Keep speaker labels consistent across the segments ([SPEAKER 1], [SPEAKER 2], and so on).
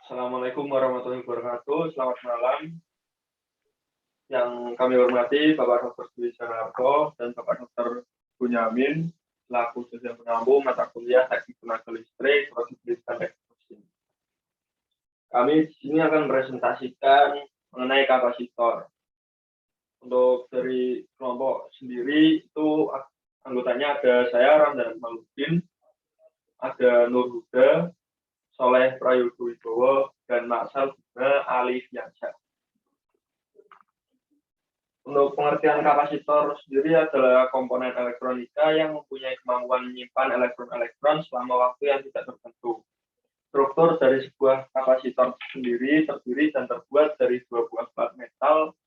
[SPEAKER 1] Assalamualaikum warahmatullahi wabarakatuh. Selamat malam. Yang kami hormati Bapak Dr. Dwi Janarto dan Bapak Dr. Bunyamin selaku dosen pengampu mata kuliah Teknik Tenaga Listrik, Prodi Pendidikan Eksekusi. Kami di sini akan presentasikan mengenai kapasitor. Untuk dari kelompok sendiri itu anggotanya ada saya Ramdan Maludin, ada Nur Huda, Soleh Prayogo Wibowo, dan Maksal Bima Alif Yansyah. Untuk pengertian kapasitor sendiri adalah komponen elektronika yang mempunyai kemampuan menyimpan elektron-elektron selama waktu yang tidak tertentu. Struktur dari sebuah kapasitor sendiri terdiri dan terbuat dari dua buah plat metal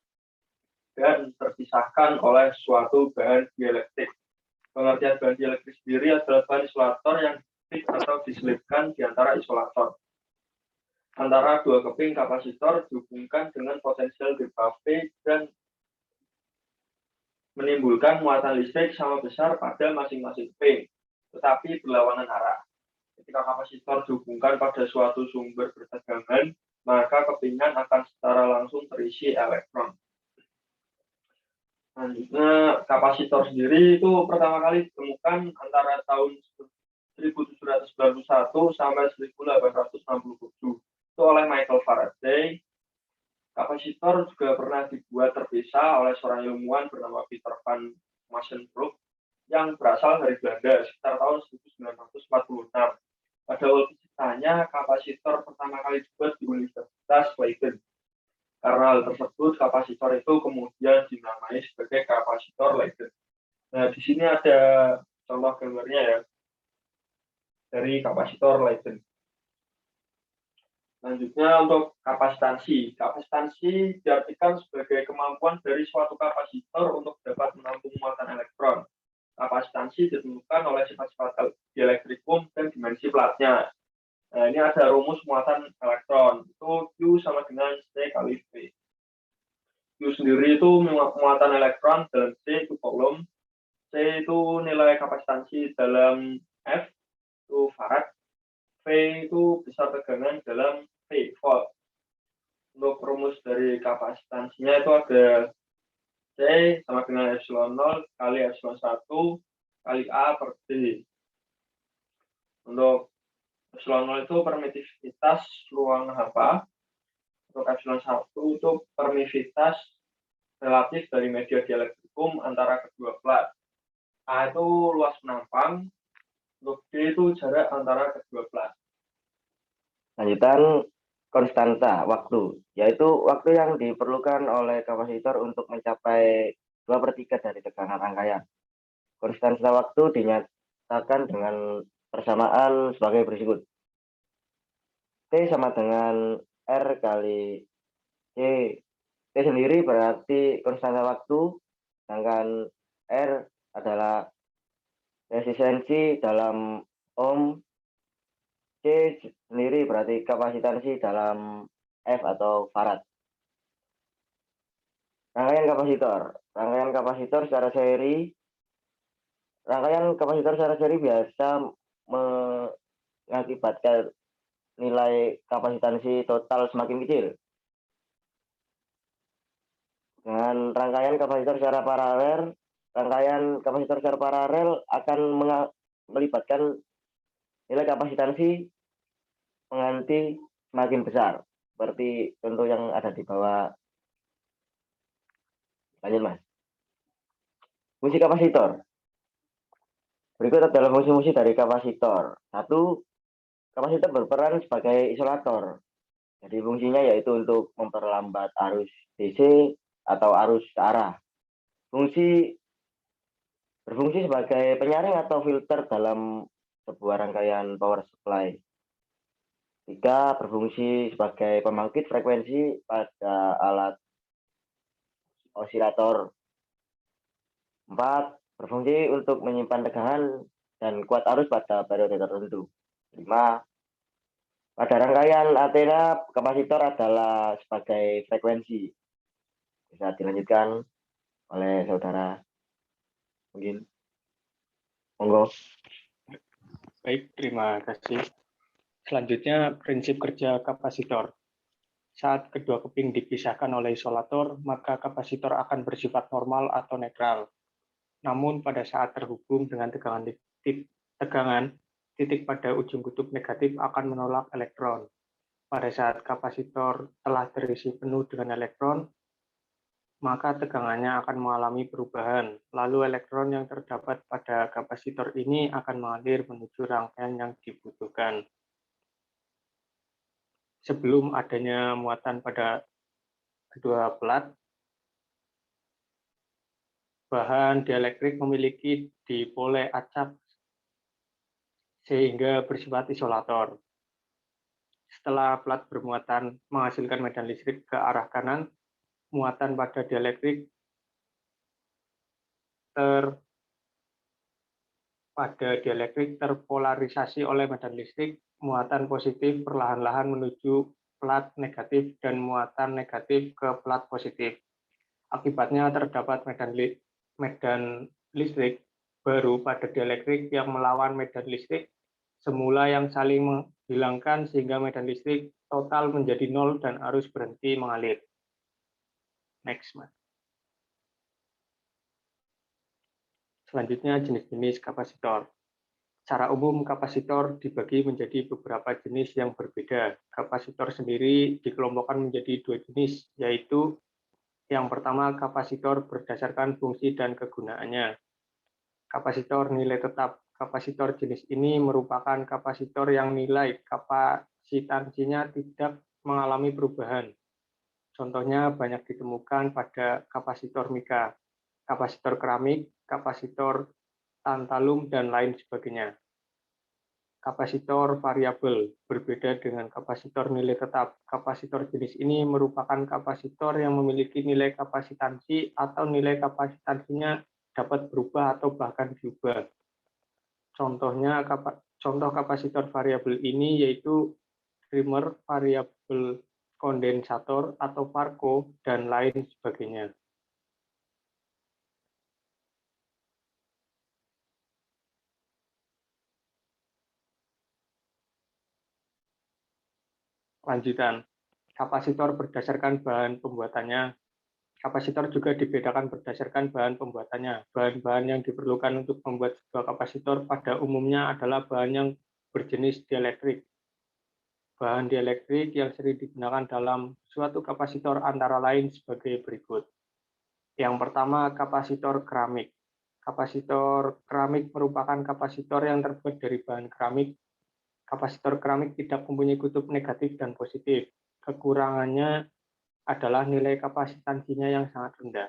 [SPEAKER 1] dan terpisahkan oleh suatu bahan dielektrik. Pengertian bahan dielektrik sendiri adalah bahan isolator yang atau diselipkan di antara isolator. Antara dua keping kapasitor dihubungkan dengan potensial delta V dan menimbulkan muatan listrik sama besar pada masing-masing P, tetapi berlawanan arah. Ketika kapasitor dihubungkan pada suatu sumber bertegangan, maka kepingan akan secara langsung terisi elektron. Selanjutnya, kapasitor sendiri itu pertama kali ditemukan antara tahun 1791 sampai 1867 itu oleh Michael Faraday. Kapasitor juga pernah dibuat terpisah oleh seorang ilmuwan bernama Peter van Masenbroek yang berasal dari Belanda sekitar tahun 1946. Pada awal penciptanya, kapasitor pertama kali dibuat di Universitas Leiden. Karena hal tersebut, kapasitor itu kemudian dinamai sebagai kapasitor Leiden. Nah, di sini ada contoh gambarnya ya dari kapasitor Leiden. Selanjutnya untuk kapasitansi. Kapasitansi diartikan sebagai kemampuan dari suatu kapasitor untuk dapat menampung muatan elektron. Kapasitansi ditentukan oleh sifat-sifat dielektrikum dan dimensi platnya. Nah, ini ada rumus muatan elektron. Itu Q sama dengan C kali V. Q sendiri itu muatan elektron dalam C itu coulomb. C itu nilai kapasitansi dalam F itu farad. V itu besar tegangan dalam V, volt. Untuk rumus dari kapasitansinya itu ada C sama dengan epsilon 0 kali epsilon 1 kali A per D. Untuk epsilon 0 itu permitivitas ruang hampa. Untuk epsilon 1 itu permitivitas relatif dari media dielektrikum antara kedua plat. A itu luas penampang. Untuk D itu jarak antara kedua plat.
[SPEAKER 2] Lanjutan konstanta waktu, yaitu waktu yang diperlukan oleh kapasitor untuk mencapai 2/3 dari tegangan rangkaian. Konstanta waktu dinyatakan dengan persamaan sebagai berikut. T sama dengan R kali C. T sendiri berarti konstanta waktu, sedangkan R adalah resistensi dalam ohm. C sendiri berarti kapasitansi dalam F atau farad. Rangkaian kapasitor secara seri. Rangkaian kapasitor secara seri biasa mengakibatkan nilai kapasitansi total semakin kecil. Dengan rangkaian kapasitor secara paralel, akan melibatkan nilai kapasitansi menganti semakin besar, seperti contoh yang ada di bawah. Lanjut, Mas. Fungsi kapasitor. Berikut adalah fungsi-fungsi dari kapasitor. 1. Kapasitor berperan sebagai isolator. Jadi fungsinya yaitu untuk memperlambat arus DC atau arus searah. Berfungsi sebagai penyaring atau filter dalam sebuah rangkaian power supply. 3. Berfungsi sebagai pembangkit frekuensi pada alat osilator. 4. Berfungsi untuk menyimpan tegangan dan kuat arus pada periode tertentu. 5. Pada rangkaian antena, kapasitor adalah sebagai frekuensi. Bisa dilanjutkan oleh saudara. Mungkin. Monggo.
[SPEAKER 3] Baik, terima kasih. Selanjutnya, prinsip kerja kapasitor. Saat kedua keping dipisahkan oleh isolator, maka kapasitor akan bersifat normal atau netral. Namun pada saat terhubung dengan tegangan, titik pada ujung kutub negatif akan menolak elektron. Pada saat kapasitor telah terisi penuh dengan elektron, maka tegangannya akan mengalami perubahan. Lalu elektron yang terdapat pada kapasitor ini akan mengalir menuju rangkaian yang dibutuhkan. Sebelum adanya muatan pada kedua plat, bahan dielektrik memiliki dipole acak sehingga bersifat isolator. Setelah plat bermuatan menghasilkan medan listrik ke arah kanan, muatan pada dielektrik terpolarisasi oleh medan listrik, muatan positif perlahan-lahan menuju plat negatif dan muatan negatif ke plat positif. Akibatnya terdapat medan listrik baru pada dielektrik yang melawan medan listrik semula yang saling menghilangkan sehingga medan listrik total menjadi nol dan arus berhenti mengalir. Next, Mas. Selanjutnya jenis-jenis kapasitor. Secara umum, kapasitor dibagi menjadi beberapa jenis yang berbeda. Kapasitor sendiri dikelompokkan menjadi dua jenis, yaitu yang pertama kapasitor berdasarkan fungsi dan kegunaannya. Kapasitor nilai tetap. Kapasitor jenis ini merupakan kapasitor yang nilai kapasitansinya tidak mengalami perubahan. Contohnya banyak ditemukan pada kapasitor mika, kapasitor keramik, kapasitor tantalum, dan lain sebagainya. Kapasitor variabel berbeda dengan kapasitor nilai tetap. Kapasitor jenis ini merupakan kapasitor yang memiliki nilai kapasitansi atau nilai kapasitansinya dapat berubah atau bahkan diubah. Contoh kapasitor variabel ini yaitu Riemer, variabel kondensator atau Farco, dan lain sebagainya. Lanjutan, kapasitor berdasarkan bahan pembuatannya. Kapasitor juga dibedakan berdasarkan bahan pembuatannya. Bahan-bahan yang diperlukan untuk membuat sebuah kapasitor pada umumnya adalah bahan yang berjenis dielektrik. Bahan dielektrik yang sering digunakan dalam suatu kapasitor antara lain sebagai berikut. Yang pertama, kapasitor keramik. Kapasitor keramik merupakan kapasitor yang terbuat dari bahan keramik. Kapasitor keramik tidak mempunyai kutub negatif dan positif. Kekurangannya adalah nilai kapasitansinya yang sangat rendah.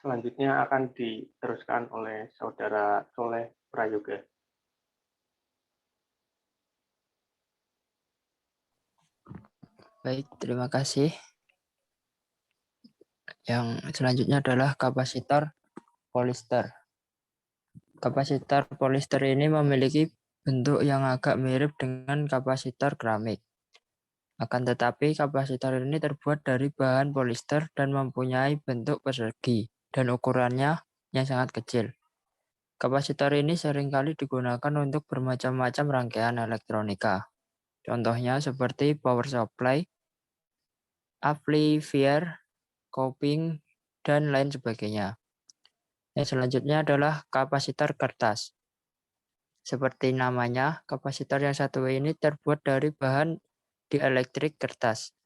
[SPEAKER 3] Selanjutnya akan diteruskan oleh Saudara Soleh Prayoga.
[SPEAKER 4] Baik, terima kasih. Yang selanjutnya adalah kapasitor polister. Kapasitor polister ini memiliki bentuk yang agak mirip dengan kapasitor keramik. Akan tetapi kapasitor ini terbuat dari bahan polister dan mempunyai bentuk persegi dan ukurannya yang sangat kecil. Kapasitor ini seringkali digunakan untuk bermacam-macam rangkaian elektronika. Contohnya seperti power supply, amplifier, coping, dan lain sebagainya. Yang selanjutnya adalah kapasitor kertas. Seperti namanya, kapasitor yang satu ini terbuat dari bahan dielektrik kertas.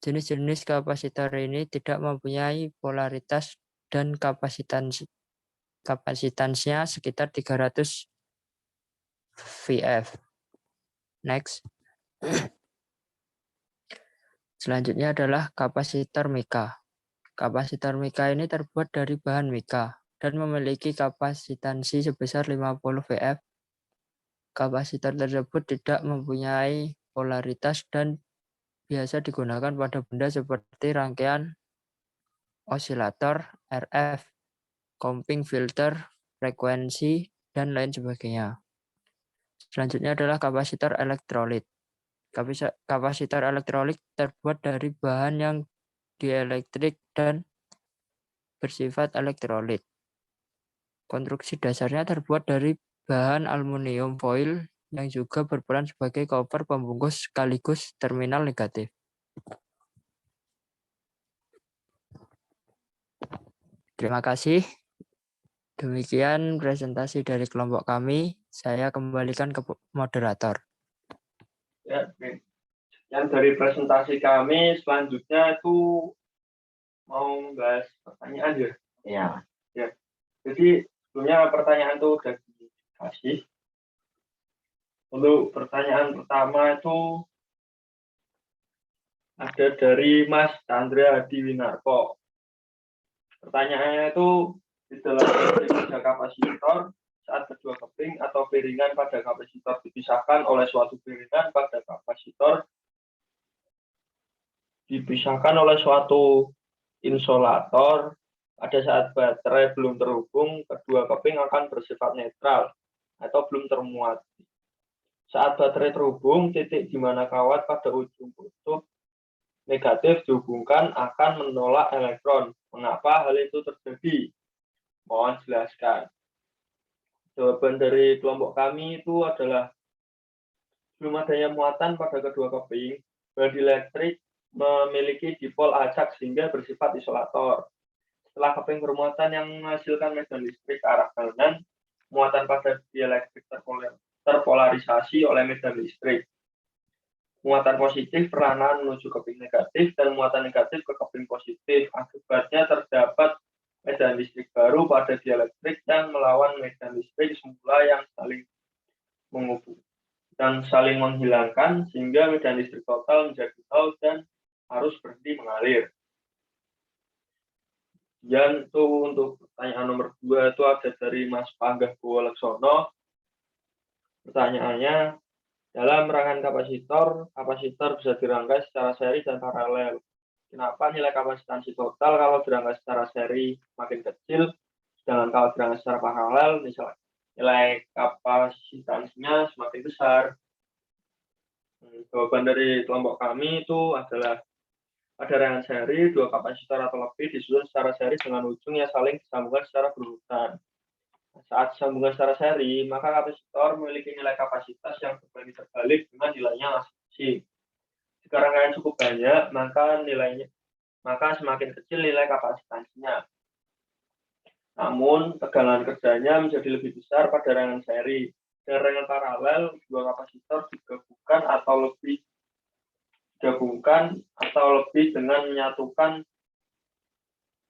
[SPEAKER 4] Jenis-jenis kapasitor ini tidak mempunyai polaritas dan kapasitansinya sekitar 300 VF. Next. Selanjutnya adalah kapasitor mika. Kapasitor mika ini terbuat dari bahan mika dan memiliki kapasitansi sebesar 50 VF. Kapasitor tersebut tidak mempunyai polaritas dan biasa digunakan pada benda seperti rangkaian osilator, RF, comping filter, frekuensi, dan lain sebagainya. Selanjutnya adalah kapasitor elektrolit. Kapasitor elektrolit terbuat dari bahan yang dielektrik dan bersifat elektrolit. Konstruksi dasarnya terbuat dari bahan aluminium foil yang juga berperan sebagai cover pembungkus sekaligus terminal negatif. Terima kasih. Demikian presentasi dari kelompok kami. Saya kembalikan ke moderator.
[SPEAKER 1] Ya, oke. Yang dari presentasi kami selanjutnya itu mau membahas pertanyaan ya.
[SPEAKER 2] Ya,
[SPEAKER 1] Jadi sebelumnya pertanyaan itu udah dikasih. Untuk pertanyaan pertama itu ada dari Mas Chandra Adiwinarko. Pertanyaannya itu di dalam listrik pada kapasitor saat kedua keping atau piringan pada kapasitor dipisahkan oleh suatu piringan pada kapasitor dipisahkan oleh suatu insolator pada saat baterai belum terhubung, kedua keping akan bersifat netral atau belum termuat. Saat baterai terhubung, titik di mana kawat pada ujung kutub negatif dihubungkan akan menolak elektron. Mengapa hal itu terjadi? Mohon jelaskan. Jawaban dari kelompok kami itu adalah belum adanya muatan pada kedua keping, bahan elektrik memiliki dipol acak sehingga bersifat isolator. Setelah keping bermuatan yang menghasilkan medan listrik ke arah kanan, muatan pada dielektrik terpolarisasi oleh medan listrik. Muatan positif perlahan menuju keping negatif dan muatan negatif ke keping positif. Akibatnya terdapat medan listrik baru pada dielektrik yang melawan medan listrik semula yang saling menghubung dan saling menghilangkan sehingga medan listrik total menjadi nol dan harus berhenti mengalir. Dan itu untuk pertanyaan nomor 2 itu ada dari Mas Panggah Buwoleksono. Pertanyaannya, dalam rangkaian kapasitor bisa dirangkai secara seri dan paralel. Kenapa nilai kapasitansi total kalau dirangkai secara seri makin kecil, sedangkan kalau dirangkai secara paralel, misalnya nilai kapasitansinya semakin besar? Jawaban dari kelompok kami itu adalah pada rangkaian seri, dua kapasitor atau lebih disusun secara seri dengan ujung yang saling disambungkan secara berurutan. Saat disambungkan secara seri, maka kapasitor memiliki nilai kapasitas yang berbanding terbalik dengan nilainya masing-masing. Jika rangkaian cukup banyak, maka semakin kecil nilai kapasitansinya. Namun, tegangan kerjanya menjadi lebih besar pada rangkaian seri. Dengan rangkaian paralel, dua kapasitor digabungkan atau lebih dengan menyatukan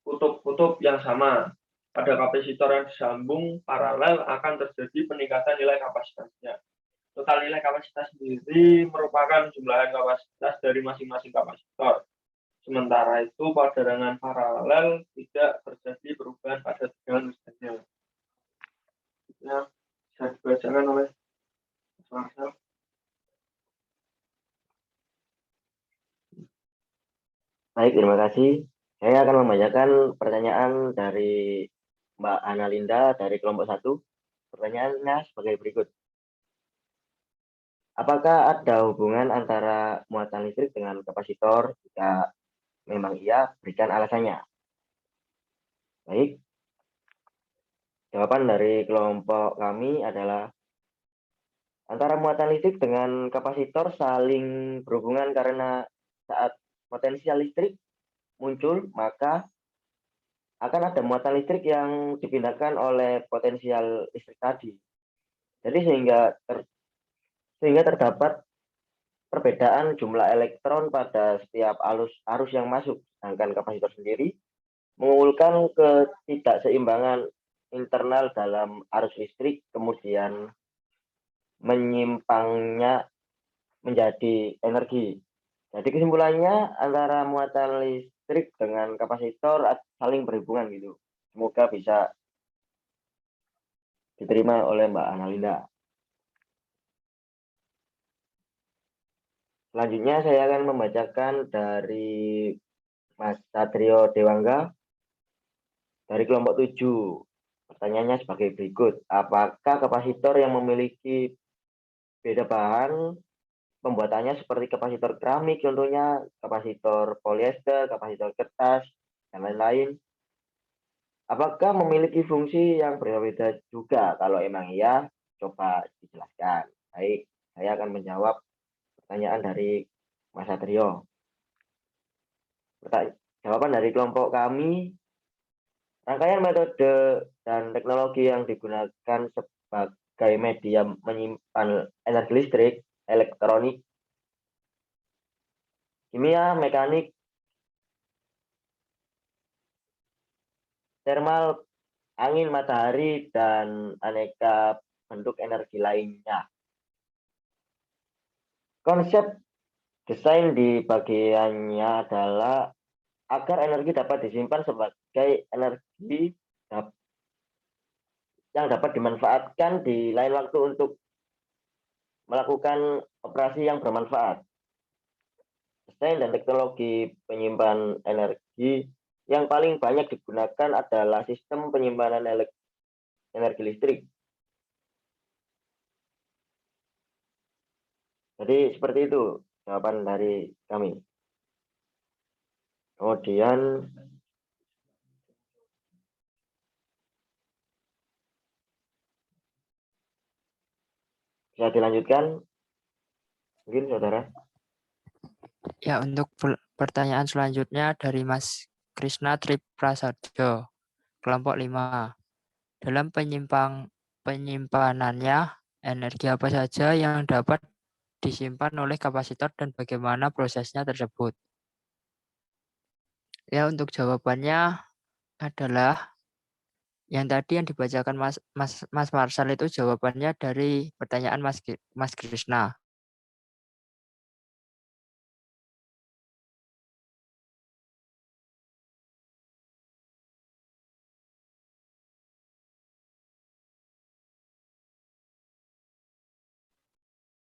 [SPEAKER 1] kutub-kutub yang sama. Pada kapasitor yang disambung paralel akan terjadi peningkatan nilai kapasitasnya. Total nilai kapasitas sendiri merupakan jumlahan kapasitas dari masing-masing kapasitor. Sementara itu pada rangkaian paralel tidak terjadi perubahan pada tegangan medannya. Ya, bisa dibacakan oleh Mas Marcel.
[SPEAKER 2] baik, terima kasih. Saya akan membacakan pertanyaan dari Mbak Analinda dari kelompok 1. Pertanyaannya sebagai berikut. Apakah ada hubungan antara muatan listrik dengan kapasitor? Jika memang iya, berikan alasannya. Baik. Jawaban dari kelompok kami adalah antara muatan listrik dengan kapasitor saling berhubungan karena saat potensial listrik muncul, maka akan ada muatan listrik yang dipindahkan oleh potensial listrik tadi. Jadi sehingga terdapat perbedaan jumlah elektron pada setiap arus yang masuk, sedangkan kapasitor sendiri mengumpulkan ketidakseimbangan internal dalam arus listrik, kemudian menyimpangnya menjadi energi. Jadi kesimpulannya antara muatan listrik dengan kapasitor saling berhubungan gitu. Semoga bisa diterima oleh Mbak Analinda. Selanjutnya saya akan membacakan dari Mas Satrio Dewangga dari kelompok 7. Pertanyaannya sebagai berikut. Apakah kapasitor yang memiliki beda bahan pembuatannya seperti kapasitor keramik, contohnya kapasitor polyester, kapasitor kertas, dan lain-lain, Apakah memiliki fungsi yang berbeda juga? Kalau emang iya, coba dijelaskan. Baik, saya akan menjawab pertanyaan dari Mas Satrio. Jawaban dari kelompok kami, rangkaian metode dan teknologi yang digunakan sebagai media menyimpan energi listrik, elektronik, kimia, mekanik, termal, angin, matahari, dan aneka bentuk energi lainnya. Konsep desain di bagiannya adalah agar energi dapat disimpan sebagai energi yang dapat dimanfaatkan di lain waktu untuk melakukan operasi yang bermanfaat. Desain dan teknologi penyimpan energi yang paling banyak digunakan adalah sistem penyimpanan energi listrik. Jadi seperti itu jawaban dari kami. Kemudian bisa dilanjutkan, mungkin saudara.
[SPEAKER 4] Ya, untuk pertanyaan selanjutnya dari Mas Krishna Triprasadjo, kelompok 5. Dalam penyimpanannya, energi apa saja yang dapat disimpan oleh kapasitor dan bagaimana prosesnya tersebut? Ya, untuk jawabannya adalah yang tadi yang dibacakan Mas Marshall itu jawabannya dari pertanyaan Mas Krishna.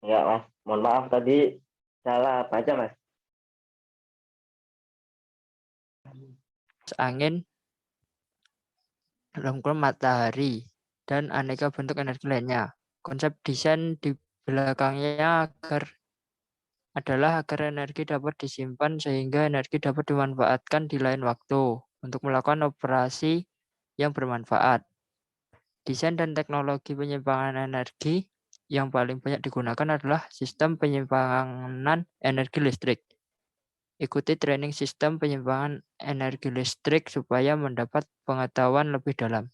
[SPEAKER 2] Ya Mas, mohon maaf tadi salah baca Mas.
[SPEAKER 4] Angin, lengkung matahari, dan aneka bentuk energi lainnya. Konsep desain di belakangnya adalah agar energi dapat disimpan sehingga energi dapat dimanfaatkan di lain waktu untuk melakukan operasi yang bermanfaat. Desain dan teknologi penyimpangan energi yang paling banyak digunakan adalah sistem penyimpanan energi listrik. Ikuti training sistem penyimpanan energi listrik supaya mendapat pengetahuan lebih dalam.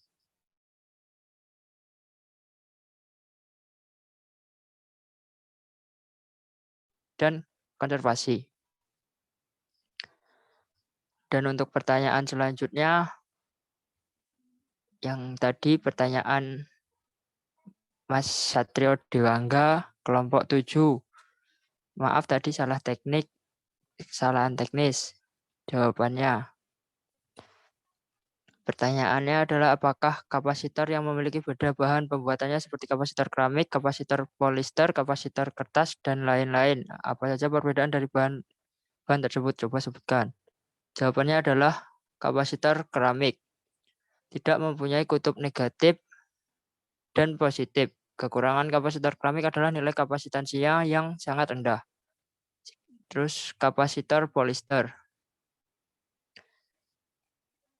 [SPEAKER 4] Dan konservasi. Dan untuk pertanyaan selanjutnya, yang tadi pertanyaan Mas Satrio Dewangga, kelompok 7. Maaf tadi salah kesalahan teknis. Jawabannya, pertanyaannya adalah apakah kapasitor yang memiliki beda bahan pembuatannya seperti kapasitor keramik, kapasitor polister, kapasitor kertas, dan lain-lain. Apa saja perbedaan dari bahan tersebut? Coba sebutkan. Jawabannya adalah kapasitor keramik. Tidak mempunyai kutub negatif dan positif. Kekurangan kapasitor keramik adalah nilai kapasitansinya yang sangat rendah. Terus kapasitor polister.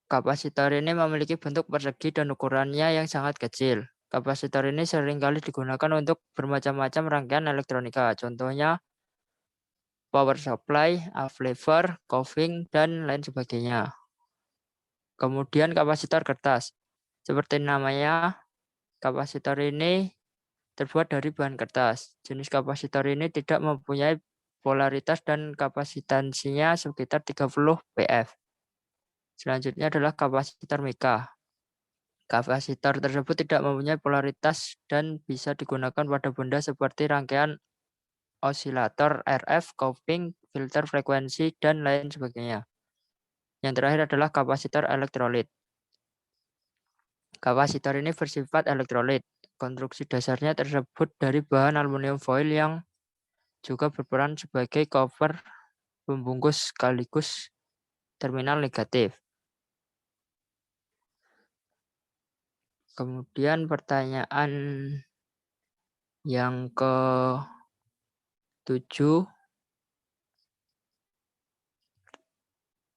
[SPEAKER 4] Kapasitor ini memiliki bentuk persegi dan ukurannya yang sangat kecil. Kapasitor ini seringkali digunakan untuk bermacam-macam rangkaian elektronika. Contohnya power supply, amplifier, coughing, dan lain sebagainya. Kemudian kapasitor kertas. Seperti namanya, kapasitor ini terbuat dari bahan kertas. Jenis kapasitor ini tidak mempunyai polaritas dan kapasitansinya sekitar 30 pF. Selanjutnya adalah kapasitor mika. Kapasitor tersebut tidak mempunyai polaritas dan bisa digunakan pada benda seperti rangkaian osilator RF, coughing, filter frekuensi, dan lain sebagainya. Yang terakhir adalah kapasitor elektrolit. Kapasitor ini bersifat elektrolit. Konstruksi dasarnya tersebut dari bahan aluminium foil yang juga berperan sebagai cover pembungkus sekaligus terminal negatif. Kemudian pertanyaan yang ke-7.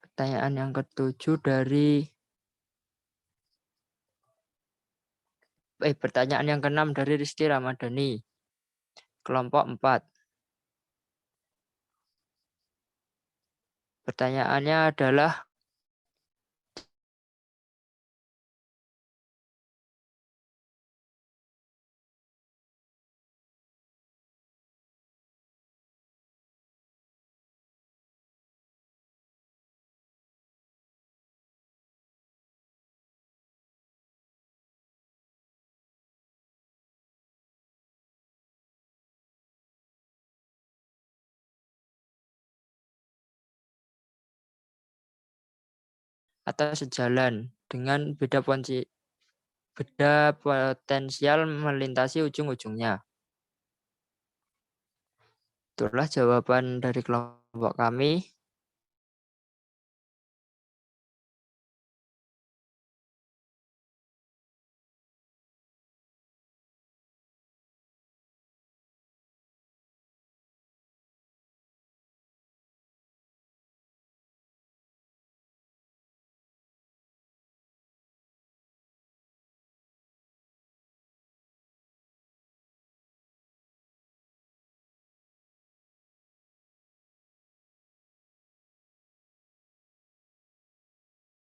[SPEAKER 4] Pertanyaan yang ke-7 dari Pertanyaan yang ke-6 dari Rizky Ramadhani. Kelompok 4. Pertanyaannya adalah atau sejalan dengan beda potensial melintasi ujung-ujungnya. Itulah jawaban dari kelompok kami.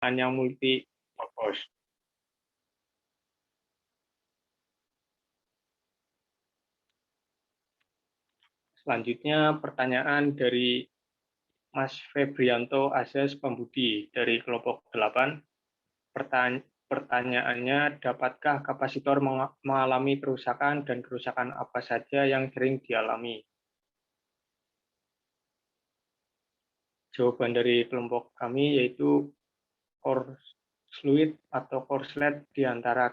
[SPEAKER 3] Yang multi purpose. Selanjutnya pertanyaan dari Mas Febrianto Azaz Pembudi dari kelompok 8. Pertanyaannya, dapatkah kapasitor mengalami kerusakan dan kerusakan apa saja yang sering dialami? Jawaban dari kelompok kami yaitu korslet atau korslet di antara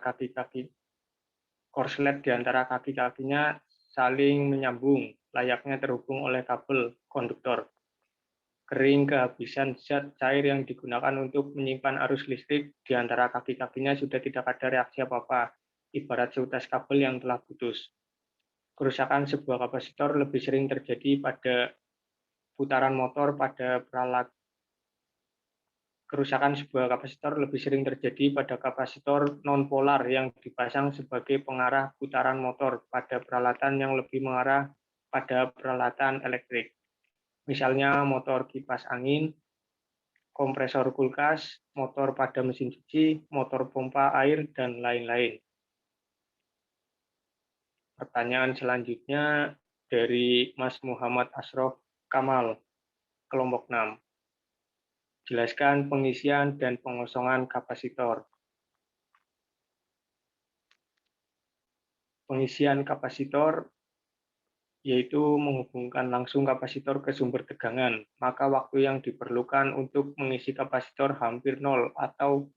[SPEAKER 3] kaki-kakinya saling menyambung, layaknya terhubung oleh kabel konduktor. Kering kehabisan zat cair yang digunakan untuk menyimpan arus listrik di antara kaki-kakinya sudah tidak ada reaksi apa-apa, ibarat seutas kabel yang telah putus. Kerusakan sebuah kapasitor lebih sering terjadi pada putaran motor pada Kerusakan sebuah kapasitor lebih sering terjadi pada kapasitor non-polar yang dipasang sebagai pengarah putaran motor pada peralatan yang lebih mengarah pada peralatan elektrik. Misalnya motor kipas angin, kompresor kulkas, motor pada mesin cuci, motor pompa air, dan lain-lain. Pertanyaan selanjutnya dari Mas Muhammad Asrof Kamal, kelompok 6. Jelaskan pengisian dan pengosongan kapasitor. Pengisian kapasitor yaitu menghubungkan langsung kapasitor ke sumber tegangan, maka waktu yang diperlukan untuk mengisi kapasitor hampir nol atau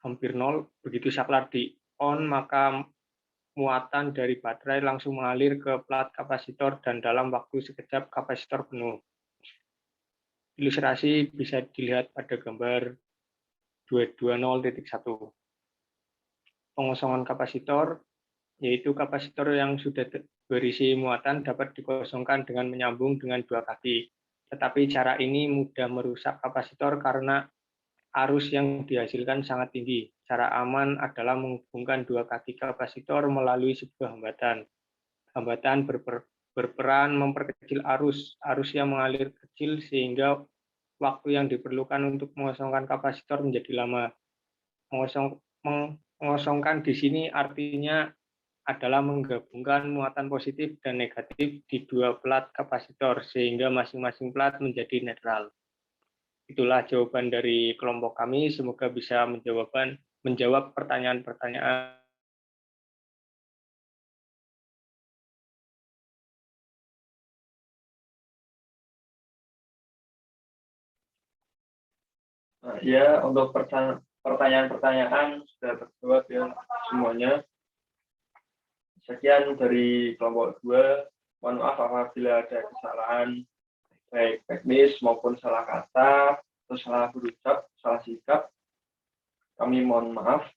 [SPEAKER 3] hampir nol. Begitu saklar di on, maka muatan dari baterai langsung mengalir ke plat kapasitor dan dalam waktu sekejap kapasitor penuh. Ilustrasi bisa dilihat pada gambar 220.1. Pengosongan kapasitor yaitu kapasitor yang sudah berisi muatan dapat dikosongkan dengan menyambung dengan dua kaki. Tetapi cara ini mudah merusak kapasitor karena arus yang dihasilkan sangat tinggi. Cara aman adalah menghubungkan dua kaki kapasitor melalui sebuah hambatan. Hambatan berperan memperkecil arus yang mengalir kecil sehingga waktu yang diperlukan untuk mengosongkan kapasitor menjadi lama. Mengosongkan di sini artinya adalah menggabungkan muatan positif dan negatif di dua plat kapasitor sehingga masing-masing plat menjadi netral. Itulah jawaban dari kelompok kami. Semoga bisa menjawab pertanyaan-pertanyaan.
[SPEAKER 1] Nah, ya, untuk pertanyaan-pertanyaan sudah terjawab ya semuanya. Sekian dari kelompok 2. Mohon maaf apabila ada kesalahan baik teknis maupun salah kata, atau salah berucap, salah sikap. Kami mohon maaf.